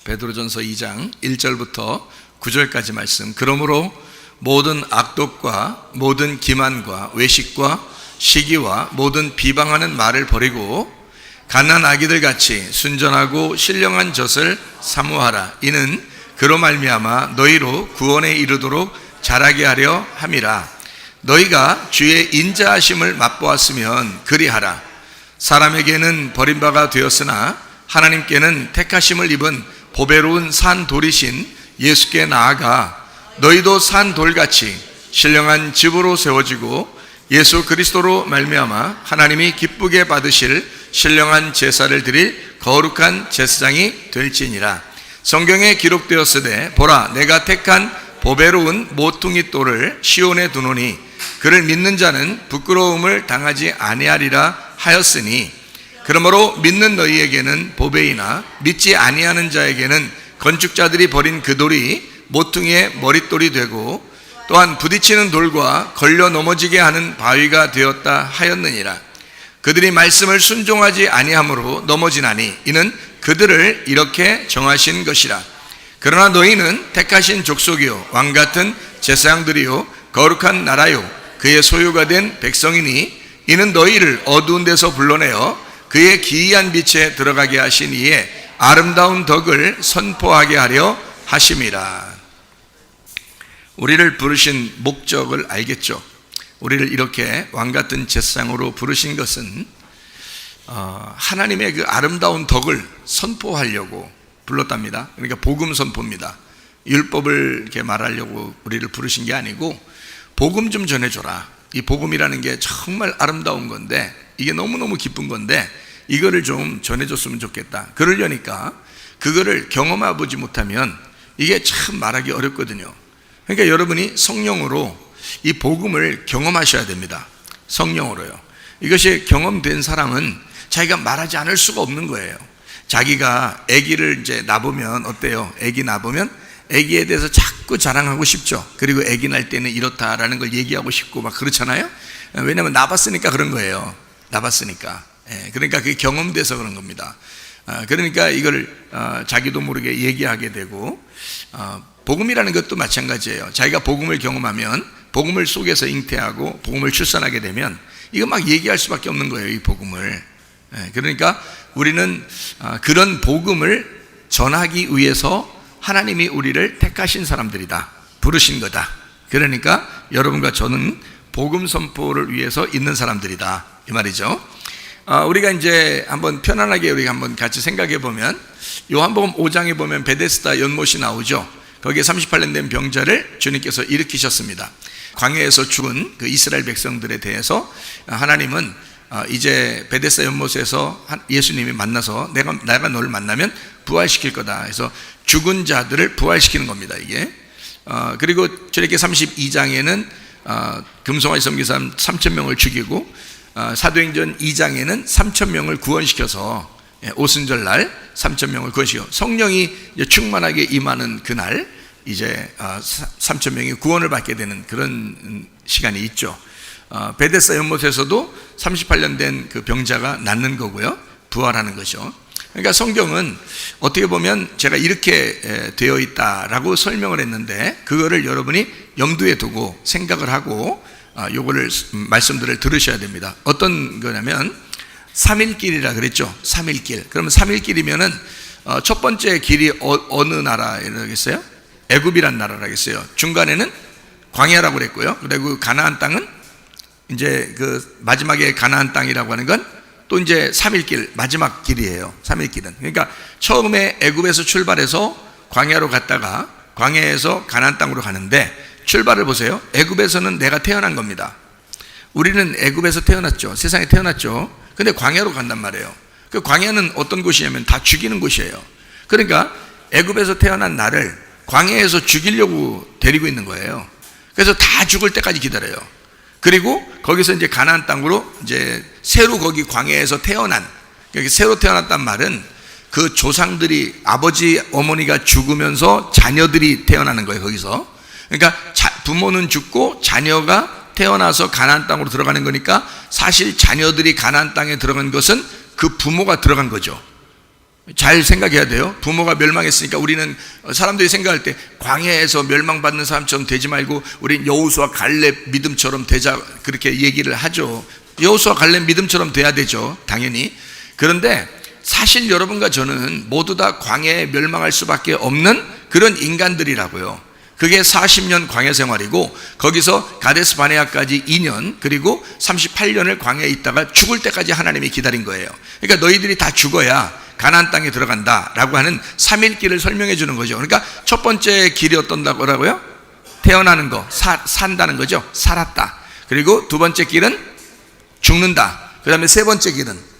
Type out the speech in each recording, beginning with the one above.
베드로전서 2장 1절부터 9절까지 말씀. 그러므로 모든 악독과 모든 기만과 외식과 시기와 모든 비방하는 말을 버리고 갓난 아기들 같이 순전하고 신령한 젖을 사모하라. 이는 그로 말미암아 너희로 구원에 이르도록 자라게 하려 함이라. 너희가 주의 인자하심을 맛보았으면 그리하라. 사람에게는 버림바가 되었으나 하나님께는 택하심을 입은 보배로운 산 돌이신 예수께 나아가 너희도 산 돌같이 신령한 집으로 세워지고 예수 그리스도로 말미암아 하나님이 기쁘게 받으실 신령한 제사를 드릴 거룩한 제사장이 될지니라. 성경에 기록되었으되 보라, 내가 택한 보배로운 모퉁이 돌을 시온에 두노니 그를 믿는 자는 부끄러움을 당하지 아니하리라 하였으니, 그러므로 믿는 너희에게는 보배이나 믿지 아니하는 자에게는 건축자들이 버린 그 돌이 모퉁이의 머릿돌이 되고 또한 부딪히는 돌과 걸려 넘어지게 하는 바위가 되었다 하였느니라. 그들이 말씀을 순종하지 아니함으로 넘어지나니 이는 그들을 이렇게 정하신 것이라. 그러나 너희는 택하신 족속이요 왕같은 제사장들이요 거룩한 나라요 그의 소유가 된 백성이니 이는 너희를 어두운 데서 불러내어 그의 기이한 빛에 들어가게 하신 이에 아름다운 덕을 선포하게 하려 하심이라. 우리를 부르신 목적을 알겠죠? 우리를 이렇게 왕같은 제사장으로 부르신 것은 하나님의 그 아름다운 덕을 선포하려고 불렀답니다. 그러니까 복음 선포입니다. 율법을 이렇게 말하려고 우리를 부르신 게 아니고 복음 좀 전해줘라. 이 복음이라는 게 정말 아름다운 건데, 이게 너무너무 기쁜 건데 이거를 좀 전해줬으면 좋겠다. 그러려니까 그거를 경험해보지 못하면 이게 참 말하기 어렵거든요. 그러니까 여러분이 성령으로 이 복음을 경험하셔야 됩니다. 성령으로요. 이것이 경험된 사람은 자기가 말하지 않을 수가 없는 거예요. 자기가 아기를 이제 낳으면 어때요? 아기 낳으면 아기에 대해서 자꾸 자랑하고 싶죠. 그리고 아기 낳을 때는 이렇다라는 걸 얘기하고 싶고 막 그렇잖아요. 왜냐하면 낳았으니까 그런 거예요. 낳았으니까. 그러니까 그게 경험돼서 그런 겁니다. 그러니까 이걸 자기도 모르게 얘기하게 되고, 복음이라는 것도 마찬가지예요. 자기가 복음을 경험하면 복음을 속에서 잉태하고 복음을 출산하게 되면 이거 막 얘기할 수밖에 없는 거예요, 이 복음을. 그러니까 우리는 그런 복음을 전하기 위해서 하나님이 우리를 택하신 사람들이다, 부르신 거다. 그러니까 여러분과 저는 복음 선포를 위해서 있는 사람들이다, 이 말이죠. 우리가 이제 한번 편안하게 우리가 한번 같이 생각해 보면, 요한복음 5장에 보면 베데스다 연못이 나오죠. 거기에 38년 된 병자를 주님께서 일으키셨습니다. 광야에서 죽은 그 이스라엘 백성들에 대해서 하나님은 이제 베데스다 연못에서 예수님이 만나서 내가 너를 만나면 부활시킬 거다 해서 죽은 자들을 부활시키는 겁니다, 이게. 그리고 저렇게 32장에는 금송아지 섬긴 사람 3,000명을 죽이고, 사도행전 2장에는 3,000명을 구원시켜서 오순절 날 3,000명을 구원시켜 성령이 충만하게 임하는 그날 이제 3,000명이 구원을 받게 되는 그런 시간이 있죠. 베데스다 연못에서도 38년 된 그 병자가 낫는 거고요, 부활하는 거죠. 그러니까 성경은 어떻게 보면 제가 이렇게 되어 있다라고 설명을 했는데, 그거를 여러분이 염두에 두고 생각을 하고 요거를 말씀들을 들으셔야 됩니다. 어떤 거냐면 3일길이라 그랬죠. 3일길. 그러면 3일길이면은 첫 번째 길이 어느 나라라겠어요? 애굽이란 나라라겠어요. 중간에는 광야라고 그랬고요. 그리고 가나안 땅은 이제 그 마지막에 가나안 땅이라고 하는 건 또 이제 3일길, 마지막 길이에요. 3일길은. 그러니까 처음에 애굽에서 출발해서 광야로 갔다가 광야에서 가나안 땅으로 가는데, 출발을 보세요. 애굽에서는 내가 태어난 겁니다. 우리는 애굽에서 태어났죠. 세상에 태어났죠. 근데 광야로 간단 말이에요. 그 광야는 어떤 곳이냐면 다 죽이는 곳이에요. 그러니까 애굽에서 태어난 나를 광야에서 죽이려고 데리고 있는 거예요. 그래서 다 죽을 때까지 기다려요. 그리고 거기서 이제 가나안 땅으로 이제 새로 거기 광야에서 태어난, 새로 태어났단 말은 그 조상들이, 아버지 어머니가 죽으면서 자녀들이 태어나는 거예요, 거기서. 그러니까 부모는 죽고 자녀가 태어나서 가나안 땅으로 들어가는 거니까, 사실 자녀들이 가나안 땅에 들어간 것은 그 부모가 들어간 거죠. 잘 생각해야 돼요. 부모가 멸망했으니까 우리는 사람들이 생각할 때 광야에서 멸망받는 사람처럼 되지 말고 우린 여호수아 갈렙 믿음처럼 되자 그렇게 얘기를 하죠. 여호수아 갈렙 믿음처럼 돼야 되죠, 당연히. 그런데 사실 여러분과 저는 모두 다 광야에 멸망할 수밖에 없는 그런 인간들이라고요. 그게 40년 광야 생활이고 거기서 가데스 바네아까지 2년 그리고 38년을 광야에 있다가 죽을 때까지 하나님이 기다린 거예요. 그러니까 너희들이 다 죽어야 가나안 땅에 들어간다라고 하는 3일 길을 설명해 주는 거죠. 그러니까 첫 번째 길이 어떤 거라고요? 태어나는 거, 산다는 거죠. 살았다. 그리고 두 번째 길은 죽는다. 그 다음에 세 번째 길은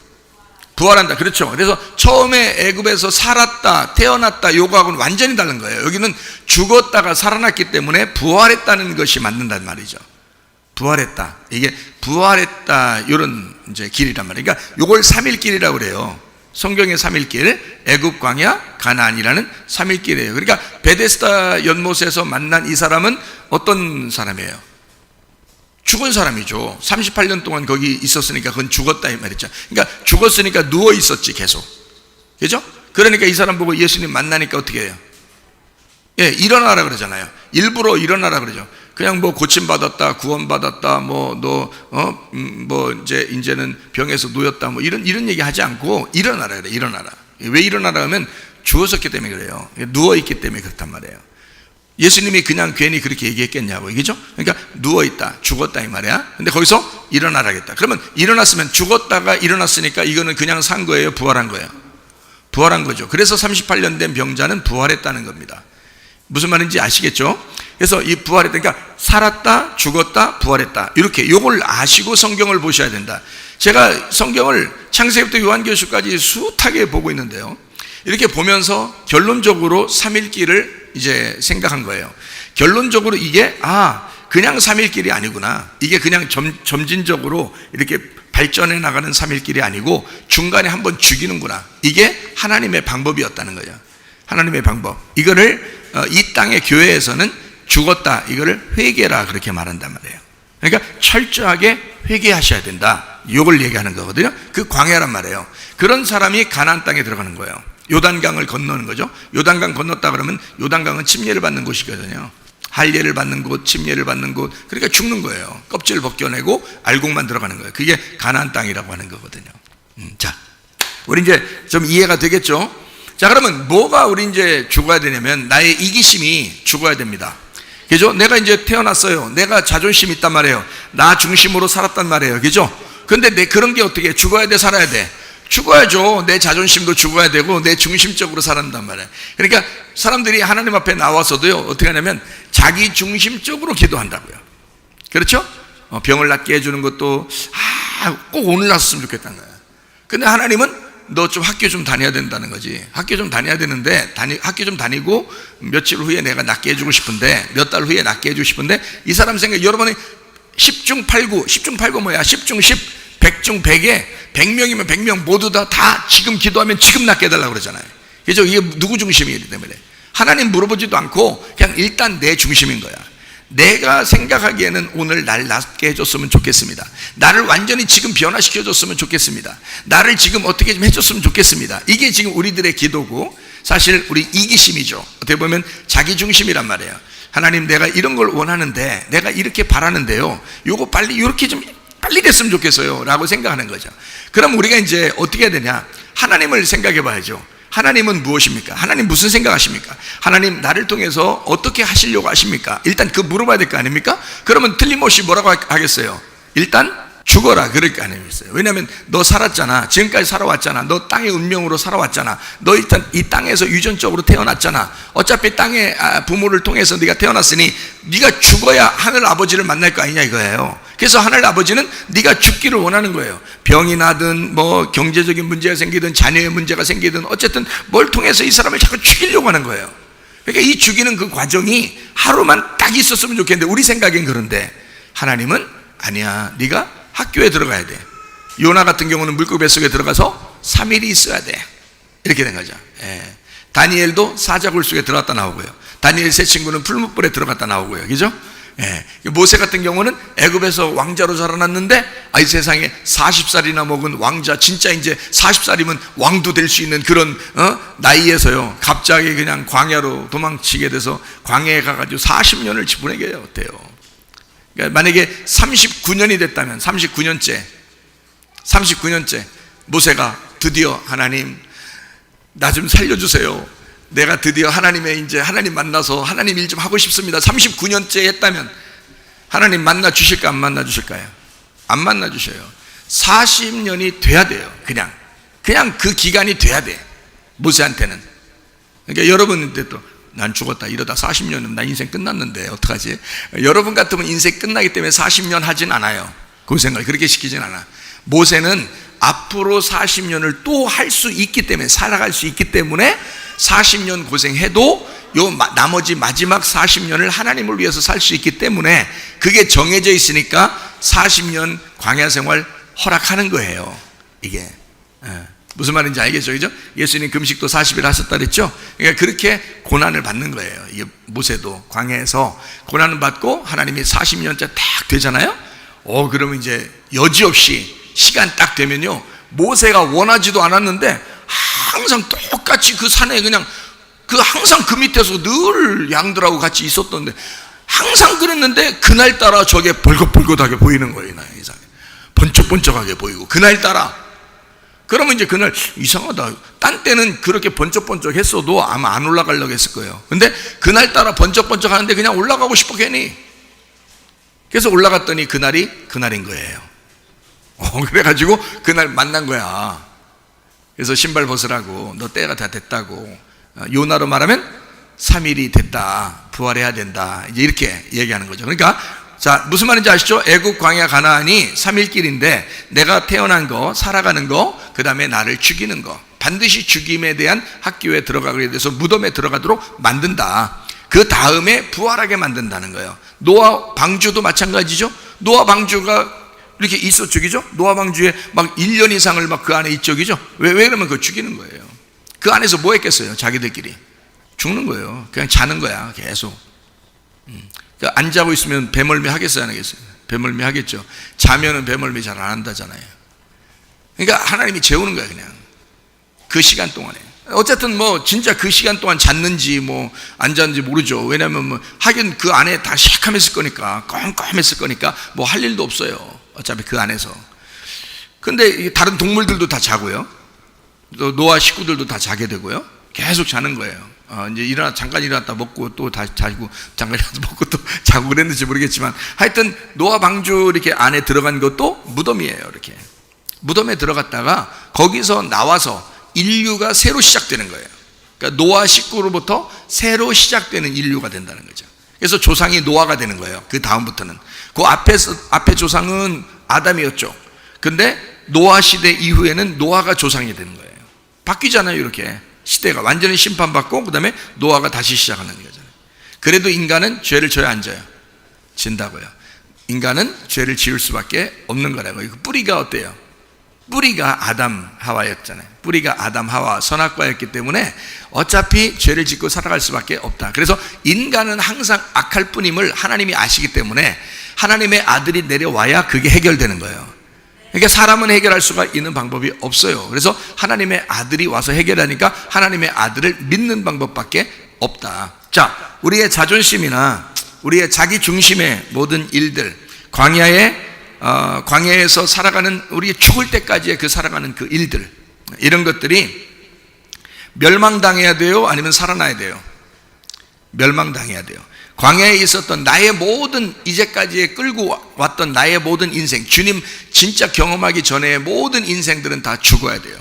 부활한다. 그렇죠. 그래서 처음에 애굽에서 살았다, 태어났다, 요거하고는 완전히 다른 거예요. 여기는 죽었다가 살아났기 때문에 부활했다는 것이 맞는단 말이죠. 부활했다. 이게 부활했다, 이런 이제 길이란 말이에요. 그러니까 요걸 3일 길이라고 그래요. 성경의 3일 길, 애굽 광야, 가나안이라는 3일 길이에요. 그러니까 베데스다 연못에서 만난 이 사람은 어떤 사람이에요? 죽은 사람이죠. 38년 동안 거기 있었으니까 그건 죽었다 이 말이죠. 그러니까 죽었으니까 누워 있었지 계속. 그죠? 그러니까 이 사람 보고 예수님 만나니까 어떻게 해요? 예, 일어나라 그러잖아요. 일부러 일어나라 그러죠. 그냥 뭐 고침받았다, 구원받았다, 이제는 병에서 누웠다, 뭐 이런 얘기 하지 않고 일어나라 그래, 일어나라. 왜 일어나라 하면 죽었었기 때문에 그래요. 누워있기 때문에 그렇단 말이에요. 예수님이 그냥 괜히 그렇게 얘기했겠냐고, 이게죠? 그러니까 누워있다, 죽었다 이 말이야. 근데 거기서 일어나라겠다. 그러면 일어났으면 죽었다가 일어났으니까 이거는 그냥 산 거예요? 부활한 거예요? 부활한 거죠. 그래서 38년 된 병자는 부활했다는 겁니다. 무슨 말인지 아시겠죠? 그래서 이 부활했다, 그러니까 살았다, 죽었다, 부활했다, 이렇게 요걸 아시고 성경을 보셔야 된다. 제가 성경을 창세기부터 요한계시록까지 숱하게 보고 있는데요, 이렇게 보면서 결론적으로 3일길을 이제 생각한 거예요. 결론적으로 이게 그냥 3일길이 아니구나. 이게 그냥 점진적으로 이렇게 발전해 나가는 3일길이 아니고 중간에 한번 죽이는구나. 이게 하나님의 방법이었다는 거예요. 하나님의 방법. 이거를 이 땅의 교회에서는 죽었다, 이거를 회개라 그렇게 말한단 말이에요. 그러니까 철저하게 회개하셔야 된다, 이걸 얘기하는 거거든요. 그 광야란 말이에요. 그런 사람이 가나안 땅에 들어가는 거예요. 요단강을 건너는 거죠. 요단강 건넜다 그러면 요단강은 침례를 받는 곳이거든요. 할례를 받는 곳, 침례를 받는 곳. 그러니까 죽는 거예요. 껍질을 벗겨내고 알곡만 들어가는 거예요. 그게 가나안 땅이라고 하는 거거든요. 자, 우리 이제 좀 이해가 되겠죠? 자, 그러면 뭐가 우리 이제 죽어야 되냐면 나의 이기심이 죽어야 됩니다. 그죠? 내가 이제 태어났어요. 내가 자존심 있단 말이에요. 나 중심으로 살았단 말이에요. 그죠? 근데 내 그런 게 어떻게 해? 죽어야 돼, 살아야 돼? 죽어야죠. 내 자존심도 죽어야 되고 내 중심적으로 살았단 말이에요. 그러니까 사람들이 하나님 앞에 나와서도요, 어떻게 하냐면 자기 중심적으로 기도한다고요. 그렇죠? 병을 낫게 해주는 것도 꼭 오늘 났으면 좋겠다는 거예요. 근데 하나님은 너 좀 학교 좀 다녀야 된다는 거지. 학교 좀 다녀야 되는데 학교 좀 다니고 며칠 후에 내가 낫게 해주고 싶은데, 몇 달 후에 낫게 해주고 싶은데, 이 사람 생각, 여러분이 10중 8구, 10중 8구 뭐야? 10중 10, 100중 100에 100명이면 100명 모두 다 지금 기도하면 지금 낫게 해달라고 그러잖아요. 그죠? 이게 누구 중심이기 때문에 하나님 물어보지도 않고 그냥 일단 내 중심인 거야. 내가 생각하기에는 오늘 날 낫게 해줬으면 좋겠습니다. 나를 완전히 지금 변화시켜줬으면 좋겠습니다. 나를 지금 어떻게 좀 해줬으면 좋겠습니다. 이게 지금 우리들의 기도고, 사실 우리 이기심이죠. 어떻게 보면 자기 중심이란 말이에요. 하나님, 내가 이런 걸 원하는데, 내가 이렇게 바라는데요, 요거 빨리 이렇게 좀 빨리 됐으면 좋겠어요 라고 생각하는 거죠. 그럼 우리가 이제 어떻게 해야 되냐? 하나님을 생각해 봐야죠. 하나님은 무엇입니까? 하나님 무슨 생각하십니까? 하나님 나를 통해서 어떻게 하시려고 하십니까? 일단 그 물어봐야 될 거 아닙니까? 그러면 틀림없이 뭐라고 하겠어요? 일단 죽어라 그럴 거 아니겠어요? 왜냐하면 너 살았잖아. 지금까지 살아왔잖아. 너 땅의 운명으로 살아왔잖아. 너 일단 이 땅에서 유전적으로 태어났잖아. 어차피 땅의 부모를 통해서 네가 태어났으니 네가 죽어야 하늘 아버지를 만날 거 아니냐 이거예요. 그래서 하늘 아버지는 네가 죽기를 원하는 거예요. 병이 나든 뭐 경제적인 문제가 생기든 자녀의 문제가 생기든 어쨌든 뭘 통해서 이 사람을 자꾸 죽이려고 하는 거예요. 그러니까 이 죽이는 그 과정이 하루만 딱 있었으면 좋겠는데 우리 생각엔 그런데 하나님은 아니야. 네가 학교에 들어가야 돼. 요나 같은 경우는 물고기 뱃속에 들어가서 3일이 있어야 돼. 이렇게 된 거죠. 다니엘도 사자굴 속에 들어갔다 나오고요. 다니엘 세 친구는 풀무불에 들어갔다 나오고요. 그죠? 예. 모세 같은 경우는 애굽에서 왕자로 자라났는데 이 세상에 40살이나 먹은 왕자, 진짜 이제 40살이면 왕도 될 수 있는 그런 나이에서요 갑자기 그냥 광야로 도망치게 돼서 광야에 가가지고 40년을 보내게 돼요. 그러니까 만약에 39년이 됐다면 39년째 모세가 드디어 하나님 나 좀 살려주세요. 내가 드디어 하나님 만나서 하나님 일 좀 하고 싶습니다. 39년째 했다면 하나님 만나 주실까, 안 만나 주실까요? 안 만나 주셔요. 40년이 돼야 돼요. 그냥 그 기간이 돼야 돼. 모세한테는. 그러니까 여러분한테 또 난 죽었다 이러다 40년은 나 인생 끝났는데 어떡하지? 여러분 같으면 인생 끝나기 때문에 40년 하진 않아요. 그 생각 그렇게 시키진 않아. 모세는 앞으로 40년을 또 할 수 있기 때문에, 살아갈 수 있기 때문에 40년 고생해도 나머지 마지막 40년을 하나님을 위해서 살 수 있기 때문에 그게 정해져 있으니까 40년 광야 생활 허락하는 거예요. 이게 무슨 말인지 알겠죠? 그죠? 예수님 금식도 40일 하셨다 그랬죠? 그러니까 그렇게 고난을 받는 거예요. 이게 모세도 광야에서 고난을 받고 하나님이 40년째 딱 되잖아요. 그러면 이제 여지없이 시간 딱 되면요 모세가 원하지도 않았는데 항상 똑같이 그 산에 그냥 항상 그 밑에서 늘 양들하고 같이 있었던데 항상 그랬는데 그날따라 저게 벌긋벌긋하게 보이는 거예요. 이상하게 번쩍번쩍하게 보이고 그날따라. 그러면 이제 그날 이상하다. 딴 때는 그렇게 번쩍번쩍 했어도 아마 안 올라가려고 했을 거예요. 근데 그날따라 번쩍번쩍 하는데 그냥 올라가고 싶어 괜히. 그래서 올라갔더니 그날이 그날인 거예요. 그래가지고 그날 만난 거야. 그래서 신발 벗으라고, 너 때가 다 됐다고. 요나로 말하면 3일이 됐다, 부활해야 된다, 이제 이렇게 얘기하는 거죠. 그러니까 자, 무슨 말인지 아시죠? 애국 광야 가나안이 3일 길인데 내가 태어난 거, 살아가는 거, 그 다음에 나를 죽이는 거, 반드시 죽임에 대한 학교에 들어가게 돼서 무덤에 들어가도록 만든다. 그 다음에 부활하게 만든다는 거예요. 노아 방주도 마찬가지죠. 노아 방주가 이렇게 있었죠, 그죠? 노아 방주에 막 1년 이상을 막 그 안에 있죠, 왜 그러면 그거 죽이는 거예요. 그 안에서 뭐 했겠어요? 자기들끼리 죽는 거예요. 그냥 자는 거야, 계속. 그러니까 안 자고 있으면 배멀미 하겠어요, 안 하겠어요? 배멀미 하겠죠. 자면은 배멀미 잘 안 한다잖아요. 그러니까 하나님이 재우는 거야, 그냥 그 시간 동안에. 어쨌든 뭐 진짜 그 시간 동안 잤는지 뭐 안 잤는지 모르죠. 왜냐하면 뭐 하긴 그 안에 다 시커맸을 거니까, 껌껌했을 거니까 뭐 할 일도 없어요. 어차피 그 안에서. 근데 다른 동물들도 다 자고요. 또 노아 식구들도 다 자게 되고요. 계속 자는 거예요. 이제 잠깐 일어났다 먹고 또 다시 자고, 잠깐 일어나서 먹고 또 자고 그랬는지 모르겠지만 하여튼 노아 방주 이렇게 안에 들어간 것도 무덤이에요. 이렇게 무덤에 들어갔다가 거기서 나와서 인류가 새로 시작되는 거예요. 그러니까 노아 식구로부터 새로 시작되는 인류가 된다는 거죠. 그래서 조상이 노아가 되는 거예요. 그 다음부터는 그 앞에 조상은 아담이었죠. 근데 노아 시대 이후에는 노아가 조상이 되는 거예요. 바뀌잖아요. 이렇게 시대가 완전히 심판받고 그 다음에 노아가 다시 시작하는 거잖아요. 그래도 인간은 죄를 져야 안 져요? 진다고요. 인간은 죄를 지을 수밖에 없는 거라고요. 뿌리가 어때요? 뿌리가 아담 하와였잖아요. 뿌리가 아담 하와 선악과였기 때문에 어차피 죄를 짓고 살아갈 수밖에 없다. 그래서 인간은 항상 악할 뿐임을 하나님이 아시기 때문에 하나님의 아들이 내려와야 그게 해결되는 거예요. 그러니까 사람은 해결할 수가 있는 방법이 없어요. 그래서 하나님의 아들이 와서 해결하니까 하나님의 아들을 믿는 방법밖에 없다. 자, 우리의 자존심이나 우리의 자기 중심의 모든 일들, 광야에서 살아가는, 우리 죽을 때까지의 그 살아가는 그 일들, 이런 것들이 멸망당해야 돼요? 아니면 살아나야 돼요? 멸망당해야 돼요. 광야에 있었던 나의 모든, 이제까지 끌고 왔던 나의 모든 인생, 주님 진짜 경험하기 전에 모든 인생들은 다 죽어야 돼요.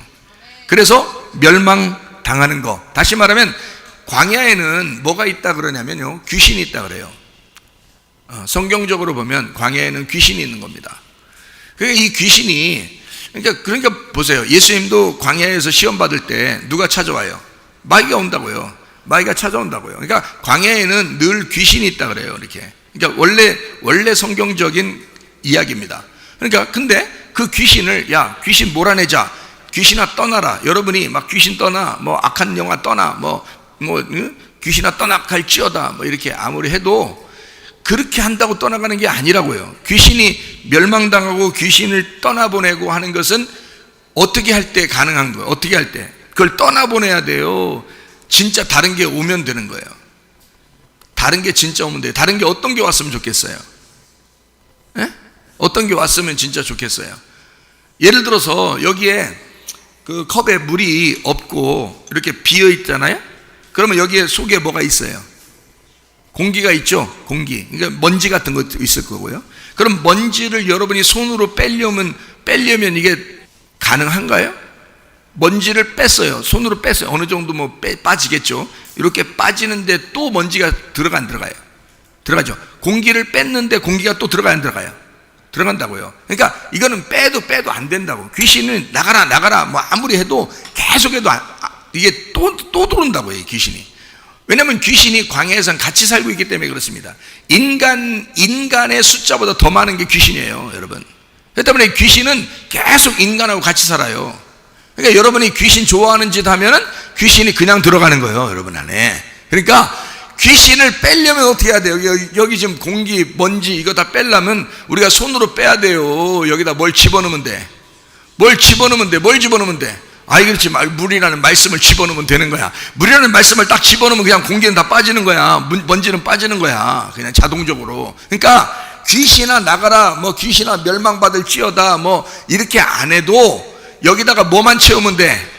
그래서 멸망당하는 거. 다시 말하면 광야에는 뭐가 있다 그러냐면요, 귀신이 있다 그래요. 성경적으로 보면 광야에는 귀신이 있는 겁니다. 그러니까 이 귀신이, 그러니까 보세요. 예수님도 광야에서 시험 받을 때 누가 찾아와요? 마귀가 온다고요. 마귀가 찾아온다고요. 그러니까 광야에는 늘 귀신이 있다 그래요. 이렇게. 그러니까 원래 성경적인 이야기입니다. 그러니까 근데 그 귀신을, 야, 귀신 몰아내자, 귀신아 떠나라. 여러분이 막 귀신 떠나, 뭐 악한 영화 떠나, 뭐 귀신아 떠나 갈지어다, 뭐 이렇게 아무리 해도 그렇게 한다고 떠나가는 게 아니라고요. 귀신이 멸망당하고 귀신을 떠나보내고 하는 것은 어떻게 할 때 가능한 거예요? 어떻게 할 때? 그걸 떠나보내야 돼요. 진짜 다른 게 오면 되는 거예요. 다른 게 진짜 오면 돼요. 다른 게 어떤 게 왔으면 좋겠어요? 예? 어떤 게 왔으면 진짜 좋겠어요? 예를 들어서 여기에 그 컵에 물이 없고 이렇게 비어 있잖아요? 그러면 여기에 속에 뭐가 있어요? 공기가 있죠? 공기. 그러니까 먼지 같은 것도 있을 거고요. 그럼 먼지를 여러분이 손으로 빼려면 이게 가능한가요? 먼지를 뺐어요. 손으로 뺐어요. 어느 정도 빠지겠죠? 이렇게 빠지는데 또 먼지가 들어가요? 들어가죠. 공기를 뺐는데 공기가 또 들어가요? 안 들어가요? 들어간다고요. 그러니까 이거는 빼도 안 된다고. 귀신은 나가라 뭐 아무리 해도 계속해도 이게 또 들어온다고요, 귀신이. 왜냐하면 귀신이 광야에선 같이 살고 있기 때문에 그렇습니다. 인간의 숫자보다 더 많은 게 귀신이에요, 여러분. 그렇기 때문에 귀신은 계속 인간하고 같이 살아요. 그러니까 여러분이 귀신 좋아하는 짓 하면은 귀신이 그냥 들어가는 거예요, 여러분 안에. 그러니까 귀신을 빼려면 어떻게 해야 돼요? 여기 지금 공기, 먼지 이거 다 빼려면 우리가 손으로 빼야 돼요. 여기다 뭘 집어넣으면 돼? 뭘 집어넣으면 돼? 그렇지. 물이라는 말씀을 집어넣으면 되는 거야. 물이라는 말씀을 딱 집어넣으면 그냥 공기는 다 빠지는 거야. 먼지는 빠지는 거야. 그냥 자동적으로. 그러니까 귀신아 나가라, 뭐 귀신아 멸망받을지어다, 뭐 이렇게 안 해도 여기다가 뭐만 채우면 돼?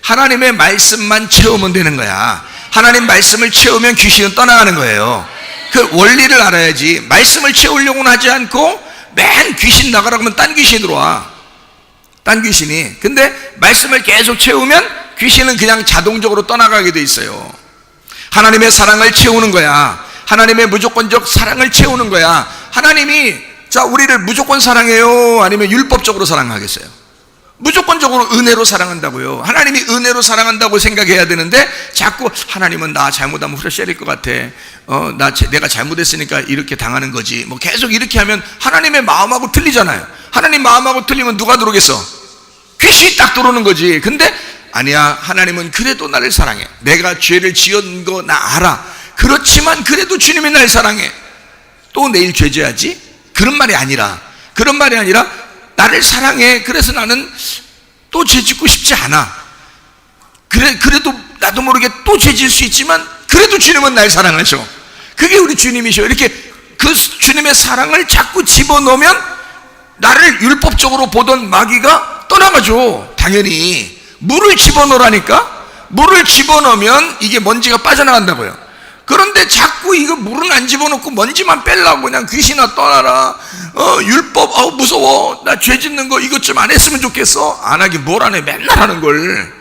하나님의 말씀만 채우면 되는 거야. 하나님 말씀을 채우면 귀신은 떠나가는 거예요. 그 원리를 알아야지. 말씀을 채우려고는 하지 않고 맨 귀신 나가라 그러면 딴 귀신이 들어와. 딴 귀신이. 근데 말씀을 계속 채우면 귀신은 그냥 자동적으로 떠나가게 돼 있어요. 하나님의 사랑을 채우는 거야. 하나님의 무조건적 사랑을 채우는 거야. 하나님이 우리를 무조건 사랑해요? 아니면 율법적으로 사랑하겠어요? 무조건적으로 은혜로 사랑한다고요. 하나님이 은혜로 사랑한다고 생각해야 되는데 자꾸 하나님은 나 잘못하면 후려때릴 것 같아. 내가 잘못했으니까 이렇게 당하는 거지. 뭐 계속 이렇게 하면 하나님의 마음하고 틀리잖아요. 하나님 마음하고 틀리면 누가 들어오겠어? 귀신이 딱 들어오는 거지. 근데 아니야, 하나님은 그래도 나를 사랑해. 내가 죄를 지은 거 나 알아. 그렇지만 그래도 주님이 날 사랑해. 또 내일 죄져야지? 그런 말이 아니라 나를 사랑해. 그래서 나는 또 죄짓고 싶지 않아. 그래도 나도 모르게 또 죄질 수 있지만 그래도 주님은 날 사랑하셔. 그게 우리 주님이셔. 이렇게 그 주님의 사랑을 자꾸 집어넣으면 나를 율법적으로 보던 마귀가 떠나가죠. 당연히 물을 집어넣으라니까. 물을 집어넣으면 이게 먼지가 빠져나간다고요. 그런데 자꾸 이거 물은 안 집어넣고 먼지만 빼려고 그냥 귀신아 떠나라. 율법 무서워. 나 죄 짓는 거 이것 좀 안 했으면 좋겠어. 안 하긴 뭘 안 해. 맨날 하는 걸.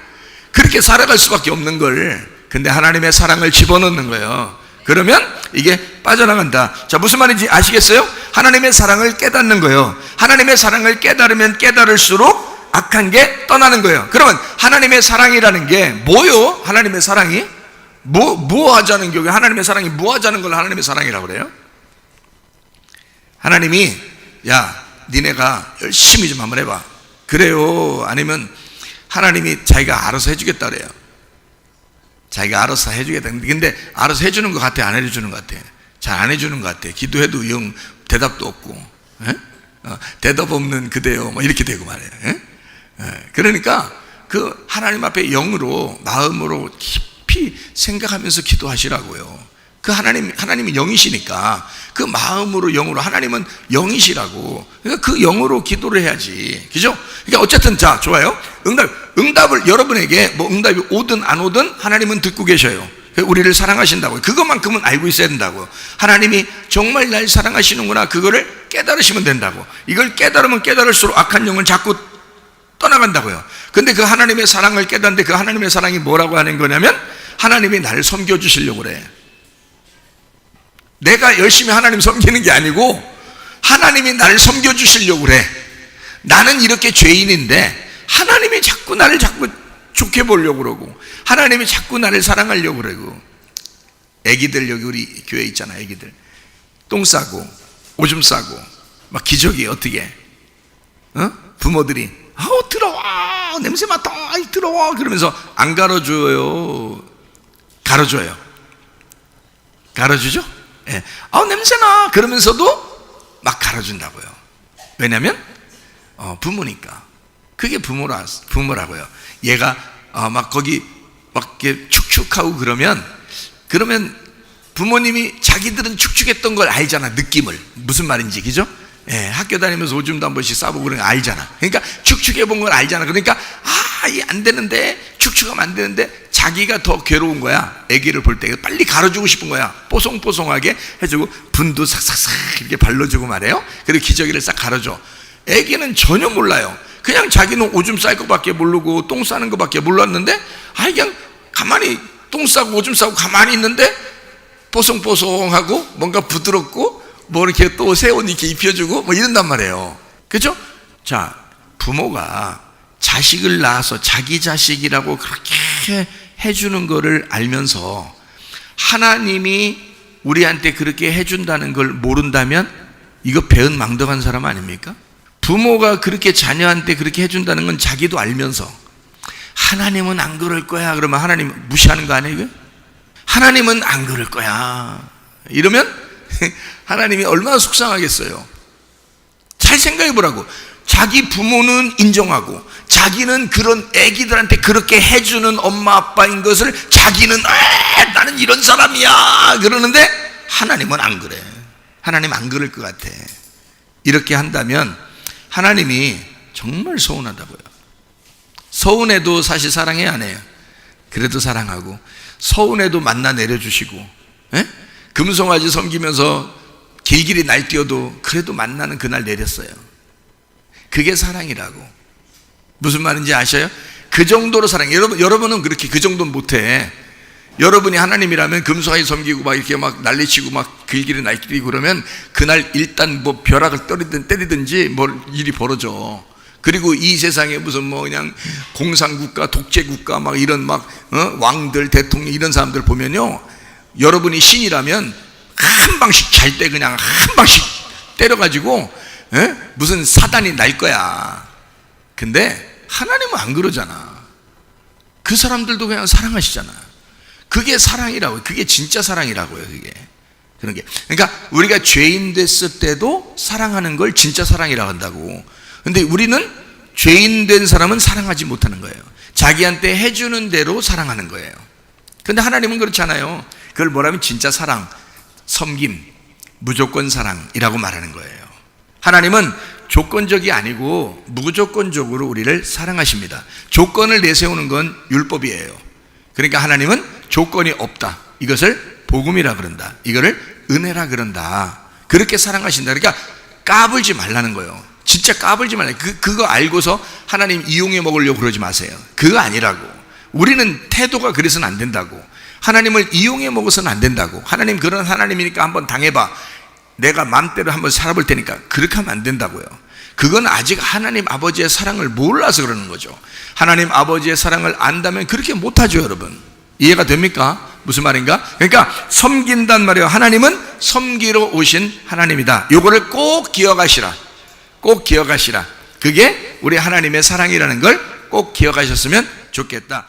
그렇게 살아갈 수밖에 없는 걸. 근데 하나님의 사랑을 집어넣는 거예요. 그러면 이게 빠져나간다. 자, 무슨 말인지 아시겠어요? 하나님의 사랑을 깨닫는 거예요. 하나님의 사랑을 깨달으면 깨달을수록 악한 게 떠나는 거예요. 그러면 하나님의 사랑이라는 게 뭐요? 하나님의 사랑이? 뭐 하자는 게, 하나님의 사랑이 뭐 하자는 걸 하나님의 사랑이라고 그래요? 하나님이, 야, 니네가 열심히 좀 한번 해봐. 그래요? 아니면 하나님이 자기가 알아서 해주겠다 그래요? 자기가 알아서 해주겠다. 근데 알아서 해주는 것 같아? 안 해주는 것 같아? 잘 안 해주는 것 같아. 기도해도 영 대답도 없고, 대답 없는 그대요. 뭐 이렇게 되고 말이에요. 그러니까 그 하나님 앞에 영으로, 마음으로 깊이 생각하면서 기도하시라고요. 그 하나님이 영이시니까 그 마음으로, 영으로, 하나님은 영이시라고. 그러니까 그 영으로 기도를 해야지. 그죠? 그러니까 어쨌든, 자, 좋아요. 응답을 여러분에게 뭐 응답이 오든 안 오든 하나님은 듣고 계셔요. 우리를 사랑하신다고요. 그것만큼은 알고 있어야 된다고요. 하나님이 정말 날 사랑하시는구나. 그거를 깨달으시면 된다고. 이걸 깨달으면 깨달을수록 악한 영은 자꾸 떠나간다고요. 근데 그 하나님의 사랑을 깨닫는데 그 하나님의 사랑이 뭐라고 하는 거냐면 하나님이 나를 섬겨주시려고 그래. 내가 열심히 하나님 섬기는 게 아니고 하나님이 나를 섬겨주시려고 그래. 나는 이렇게 죄인인데 하나님이 자꾸 나를 자꾸 좋게 보려고 그러고 하나님이 자꾸 나를 사랑하려고 그러고. 애기들 여기 우리 교회 있잖아. 애기들 똥 싸고 오줌 싸고 막 기저귀 어떻게 부모들이 들어와 냄새 맡아 들어와 그러면서 안 갈아줘요? 갈아줘요? 갈아주죠? 예. 냄새나 그러면서도 막 갈아준다고요. 왜냐하면 부모니까. 그게 부모라고요. 얘가 막 거기 막 이렇게 축축하고 그러면 부모님이 자기들은 축축했던 걸 알잖아. 느낌을. 무슨 말인지, 그죠? 예, 학교 다니면서 오줌도 한 번씩 싸보고 그런 거 알잖아. 그러니까 축축해 본 걸 알잖아. 그러니까 이게 안 되는데, 축축하면 안 되는데 자기가 더 괴로운 거야. 아기를 볼 때 빨리 갈아주고 싶은 거야. 뽀송뽀송하게 해주고 분도 싹싹싹 이렇게 발라주고 말해요. 그리고 기저귀를 싹 갈아줘. 아기는 전혀 몰라요. 그냥 자기는 오줌 쌀 것밖에 모르고 똥 싸는 것밖에 몰랐는데 그냥 가만히 똥 싸고 오줌 싸고 가만히 있는데 뽀송뽀송하고 뭔가 부드럽고 뭐 이렇게 또 새 옷 이렇게 입혀주고 뭐 이런단 말이에요. 그죠? 자, 부모가 자식을 낳아서 자기 자식이라고 그렇게 해주는 거를 알면서 하나님이 우리한테 그렇게 해준다는 걸 모른다면 이거 배은 망덕한 사람 아닙니까? 부모가 그렇게 자녀한테 그렇게 해준다는 건 자기도 알면서 하나님은 안 그럴 거야 그러면 하나님 무시하는 거 아니에요? 하나님은 안 그럴 거야 이러면 하나님이 얼마나 속상하겠어요. 잘 생각해 보라고. 자기 부모는 인정하고 자기는 그런 애기들한테 그렇게 해주는 엄마 아빠인 것을 자기는 나는 이런 사람이야 그러는데 하나님은 안 그래. 하나님 안 그럴 것 같아. 이렇게 한다면 하나님이 정말 서운하다고요. 서운해도 사실 사랑해야 안 해요? 그래도 사랑하고 서운해도 만나 내려주시고 금송아지 섬기면서 길길이 날뛰어도 그래도 만나는 그날 내렸어요. 그게 사랑이라고. 무슨 말인지 아셔요? 그 정도로 사랑해. 여러분은 그렇게 그 정도는 못해. 여러분이 하나님이라면 금송아지 섬기고 막 이렇게 막 난리치고 막 길길이 날뛰고 그러면 그날 일단 뭐 벼락을 때리든지 뭐 일이 벌어져. 그리고 이 세상에 무슨 뭐 그냥 공산국가, 독재국가 막 이런 막 왕들, 대통령 이런 사람들 보면요, 여러분이 신이라면 한 방씩 잘 때 그냥 한 방씩 때려가지고 무슨 사단이 날 거야. 근데 하나님은 안 그러잖아. 그 사람들도 그냥 사랑하시잖아. 그게 사랑이라고요. 그게 진짜 사랑이라고요. 그게 그런 게. 그러니까 우리가 죄인 됐을 때도 사랑하는 걸 진짜 사랑이라고 한다고. 근데 우리는 죄인 된 사람은 사랑하지 못하는 거예요. 자기한테 해주는 대로 사랑하는 거예요. 근데 하나님은 그렇잖아요. 그걸 뭐라면 진짜 사랑, 섬김, 무조건 사랑이라고 말하는 거예요. 하나님은 조건적이 아니고 무조건적으로 우리를 사랑하십니다. 조건을 내세우는 건 율법이에요. 그러니까 하나님은 조건이 없다. 이것을 복음이라 그런다. 이거를 은혜라 그런다. 그렇게 사랑하신다. 그러니까 까불지 말라는 거예요. 진짜 까불지 말라. 그거 알고서 하나님 이용해 먹으려고 그러지 마세요. 그거 아니라고. 우리는 태도가 그래서는 안 된다고. 하나님을 이용해 먹어서는 안 된다고. 하나님 그런 하나님이니까 한번 당해봐. 내가 마음대로 한번 살아볼 테니까. 그렇게 하면 안 된다고요. 그건 아직 하나님 아버지의 사랑을 몰라서 그러는 거죠. 하나님 아버지의 사랑을 안다면 그렇게 못하죠, 여러분. 이해가 됩니까? 무슨 말인가? 그러니까 섬긴단 말이에요. 하나님은 섬기러 오신 하나님이다. 요거를 꼭 기억하시라. 꼭 기억하시라. 그게 우리 하나님의 사랑이라는 걸 꼭 기억하셨으면 좋겠다.